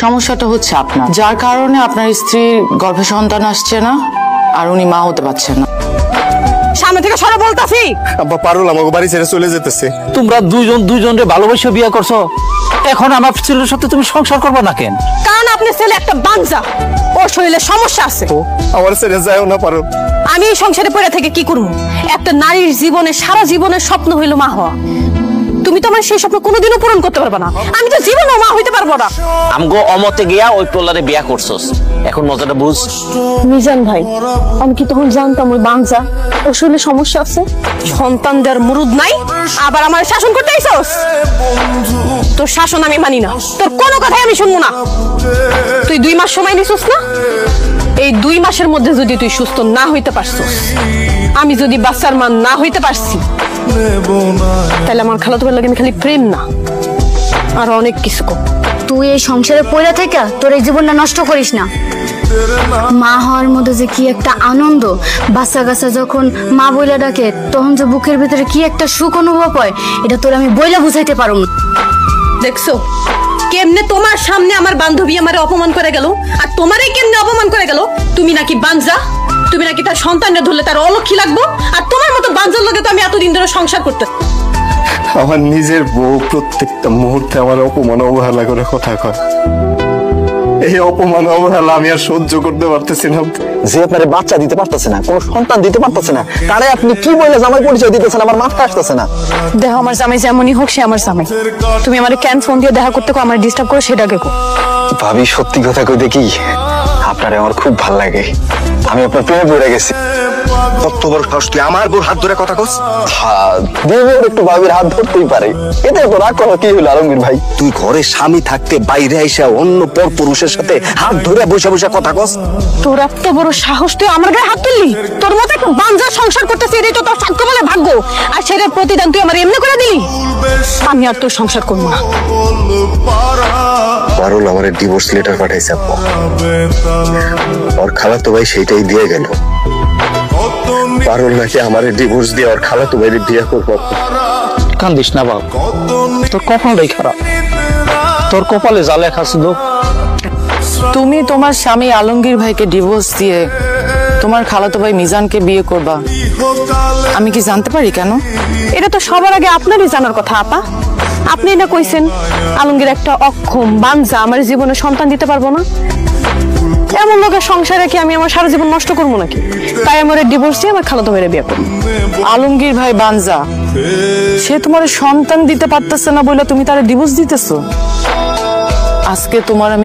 সমস্যাটা হচ্ছে আপনার, যার কারণে আপনার স্ত্রীর গর্ভে সন্তান আসছে না আর উনি মা হতে পারছেন না। সামনে থেকে সরে বলতাছি। আব্বা পারুল আমাকে বাড়ি ছেড়ে চলে যেতেছে। তোমরা দুইজনরে ভালোবেসে বিয়ে করছো, এখন আমার ছেলের সাথে তুমি সংসার করবে না কেন? কারণ আপনি ছেলে একটা বাঞ্জা, ওর শরীরে সমস্যা আছে। আমার ছেড়ে যায়ও না পারুল। আমি এই সংসারে পড়ে থেকে কি করবো? একটা নারীর জীবনে সারা জীবনের স্বপ্ন হইল মা হওয়া। তুমি তো আমার সেই স্বপ্ন কোনোদিনও পূরণ করতে পারবে না। আমি তো জীবনেও মা হইতে পারবো না। আমগো অমতে গিয়া ওই পোলারে বিয়া করছস, এখন মজাটা বুঝ। মিজান ভাই, আমি কি তখন জানতাম ওই বাঞ্জা ওর শরীরে সমস্যা আছে? সন্তানদের মুরুদ নাই, আবার আমার শাসন করতে আইছস? তোর শাসন আমি মানি না, তোর কোনো কথাই আমি শুনবো না। তুই 2 মাস সময় নিছস না? এই 2 মাসের মধ্যে যদি তুই সুস্থ না হইতে পারছস, আমি যদি বাচ্চার মা না হইতে পারছি, তাহলে আমার খালাতো ভাইয়ের লাগে আমি খালি প্রেম না, আর অনেক কিছু কর। তুই এই সংসারে পড়ে থেকে তোর এই জীবনটা নষ্ট করিস না। মা হওয়ার মধ্যে যে কি একটা আনন্দ, বাচ্চা কাচ্চা যখন মা বইলা ডাকে তখন যে বুকের ভিতরে কি একটা সুখ অনুভব হয়, এটা তোর আমি বইলা বুঝাইতে পারব না। দেখছো কেমনে তোমার সামনে আমার বান্ধবী আমারে অপমান করে গেল, আর তোমারে কেমনে অপমান করে গেল? তুমি নাকি বাঞ্জা, তুমি নাকি তার সন্তানরে ধরলে তার অলক্ষী লাগবো, আর তোমার মতো বাঞ্জার লগে তো আমি এতদিন ধরে সংসার করতে। আমার নিজের বউ প্রত্যেকটা মুহূর্তে আমার অপমান অবহেলা করে কথা কয়। এই অপমান অবহেলা আমি আর সহ্য করতে পারতেছি না। যে আপনার বাচ্চা দিতে পারতেছে না, কোনো সন্তান দিতে পারতেছে না, তারে আপনি কি বলে জামাই পরিচয় দিতেছেন? আমার মাথা আসতেছে না। দেখো আমার জামাই যেমনই হোক, সে আমার জামাই। তুমি আমার কেন ফোন দিয়ে দেখা করতে আমার ডিস্টার্ব করে সেটাকে কো। ভাবি সত্যি কথা কই দেখি, আপনারে আমার খুব ভাল লাগে। আমি আপনার প্রেমে পড়ে গেছি। কত বড় সাহস তুই আমার বউর হাত ধরে কথা কস? দেবর একটু ভাবির হাত ধরতেই পারে, এতে তো রাগ করা কি হলো আলমগীর ভাই? তুই ঘরে স্বামী থাকতে বাইরে আইসা অন্য পর পুরুষের সাথে হাত ধরে বসে বসে কথা কস? তোর এত বড় সাহস, তুই আমার গায়ে হাত তুললি? তোর মতো একটা বাঞ্জা সংসার করতেছি, এটাই তো তোর সাক্ষ্য বলে ভাগ্য, আর সেটার প্রতিদান তুই আমার এমনি করে দিলি। আমি আর তোর সংসার করবো না। পারুল আমার ডিভোর্স লেটার পাঠাইছে আব্বা। ওর খালাতো ভাই সেইটাই দিয়ে গেল। পারুল নাকি আমার ডিভোর্স দিয়ে ওর খালাতো ভাইরে বিয়ে করবো। কান্দিস না বাবা, তোর কপালটাই খারাপ, তোর কপালে যা লেখা ছিল। তুমি তোমার স্বামী আলমগীর ভাইকে ডিভোর্স দিয়ে তোমার খালাতো ভাই মিজানকে বিয়ে করবা, আমি কি জানতে পারি কেন? এটা তো সবার আগে আপনারই জানার কথা আপা। আপনি না কইছেন আলমগীর একটা অক্ষম বাঞ্জা, আমার জীবনে সন্তান দিতে পারবো না। এমন লোকের সংসারে কি আমি আমার সারা জীবন নষ্ট করবো নাকি? তাই আমার ডিভোর্স দিয়ে আমার খালাতো ভাইরে বিয়ে করবো। আলমগীর ভাই বাঞ্জা, সে তোমার সন্তান দিতে পারতেছে না বলে তুমি তার ডিভোর্স দিতেছো? আজকে তোমার